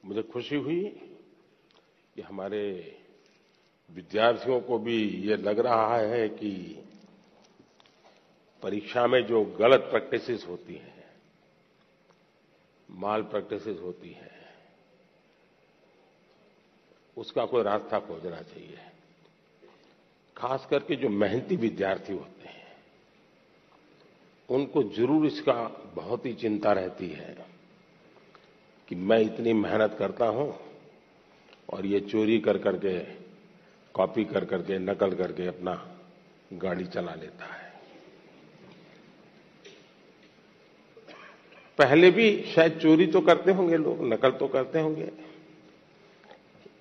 मुझे खुशी हुई कि हमारे विद्यार्थियों को भी ये लग रहा है कि परीक्षा में जो गलत प्रैक्टिसेस होती हैं, माल प्रैक्टिसेस होती हैं, उसका कोई रास्ता खोजना चाहिए। खास करके जो मेहनती विद्यार्थी होते हैं, उनको जरूर इसका बहुत ही चिंता रहती है कि मैं इतनी मेहनत करता हूं और ये चोरी कर करके, कॉपी कर करके, नकल करके अपना गाड़ी चला लेता है। पहले भी शायद चोरी तो करते होंगे लोग, नकल तो करते होंगे,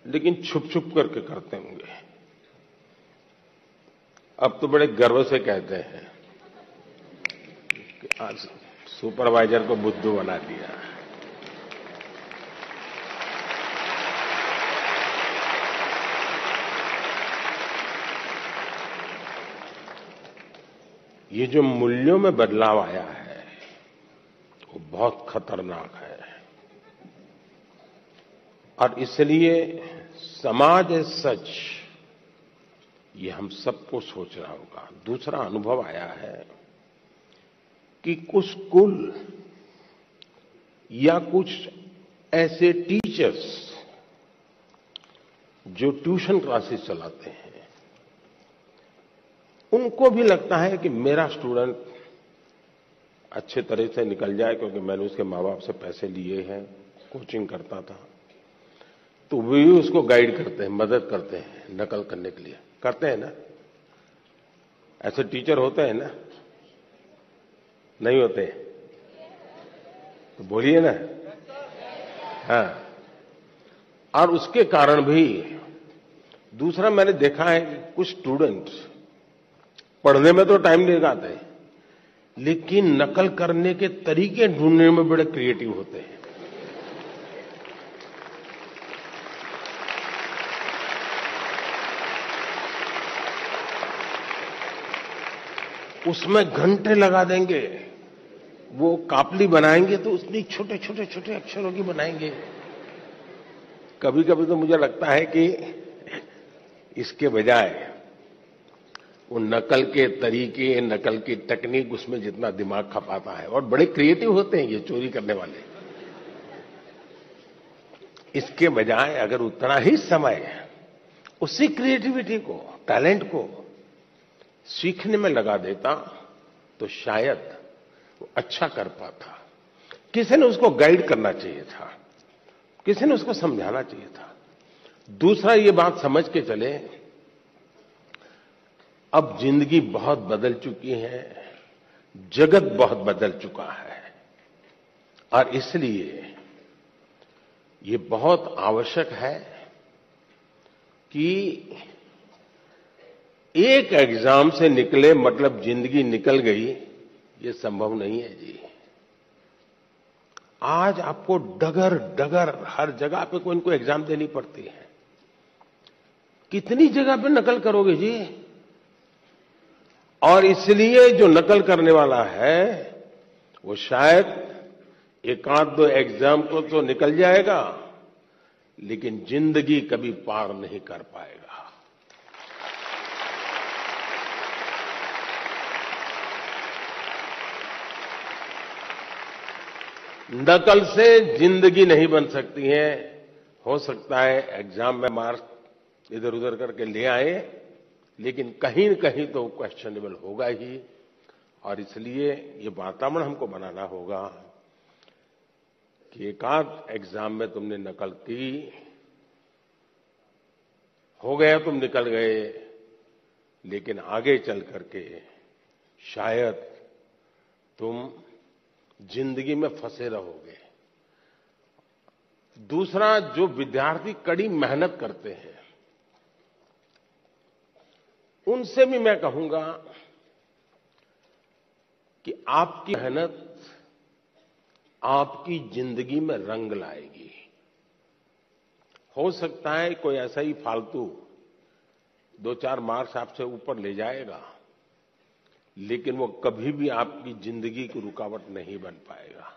लेकिन छुप छुप करके करते होंगे। अब तो बड़े गर्व से कहते हैं कि आज सुपरवाइजर को बुद्धू बना दिया। ये जो मूल्यों में बदलाव आया है वो बहुत खतरनाक है और इसलिए समाज एज सच ये हम सबको सोचना होगा। दूसरा अनुभव आया है कि कुछ स्कूल या कुछ ऐसे टीचर्स जो ट्यूशन क्लासेस चलाते हैं, उनको भी लगता है कि मेरा स्टूडेंट अच्छे तरह से निकल जाए, क्योंकि मैंने उसके माँ बाप से पैसे लिए हैं, कोचिंग करता था, तो वे भी उसको गाइड करते हैं, मदद करते हैं नकल करने के लिए। करते हैं ना? ऐसे टीचर होते हैं ना? नहीं होते? तो बोलिए ना। हाँ। और उसके कारण भी दूसरा मैंने देखा है कि कुछ स्टूडेंट्स पढ़ने में तो टाइम नहीं लगाते, लेकिन नकल करने के तरीके ढूंढने में बड़े क्रिएटिव होते हैं। उसमें घंटे लगा देंगे, वो कापली बनाएंगे तो उसमें छोटे छोटे छोटे अक्षरों की बनाएंगे। कभी कभी तो मुझे लगता है कि इसके बजाय वो नकल के तरीके, नकल की टेक्निक, उसमें जितना दिमाग खपाता है, और बड़े क्रिएटिव होते हैं ये चोरी करने वाले। इसके बजाय अगर उतना ही समय उसी क्रिएटिविटी को, टैलेंट को सीखने में लगा देता तो शायद वो अच्छा कर पाता। किसी ने उसको गाइड करना चाहिए था, किसी ने उसको समझाना चाहिए था। दूसरा ये बात समझ के चले, अब जिंदगी बहुत बदल चुकी है, जगत बहुत बदल चुका है, और इसलिए ये बहुत आवश्यक है कि एक एग्जाम से निकले मतलब जिंदगी निकल गई, ये संभव नहीं है जी। आज आपको डगर डगर हर जगह पे कोई इनको एग्जाम देनी पड़ती है। कितनी जगह पे नकल करोगे जी? और इसलिए जो नकल करने वाला है वो शायद एक आध दो एग्जाम को तो निकल जाएगा, लेकिन जिंदगी कभी पार नहीं कर पाएगा। नकल से जिंदगी नहीं बन सकती है। हो सकता है एग्जाम में मार्क्स इधर उधर करके ले आए, लेकिन कहीं न कहीं तो क्वेश्चनेबल होगा ही। और इसलिए ये वातावरण हमको बनाना होगा कि एक आध एग्जाम में तुमने नकल की, हो गया, तुम निकल गए, लेकिन आगे चल करके शायद तुम जिंदगी में फंसे रहोगे। दूसरा, जो विद्यार्थी कड़ी मेहनत करते हैं उनसे भी मैं कहूंगा कि आपकी मेहनत आपकी जिंदगी में रंग लाएगी। हो सकता है कोई ऐसा ही फालतू 2-4 मार्क्स आपसे ऊपर ले जाएगा, लेकिन वो कभी भी आपकी जिंदगी की रुकावट नहीं बन पाएगा।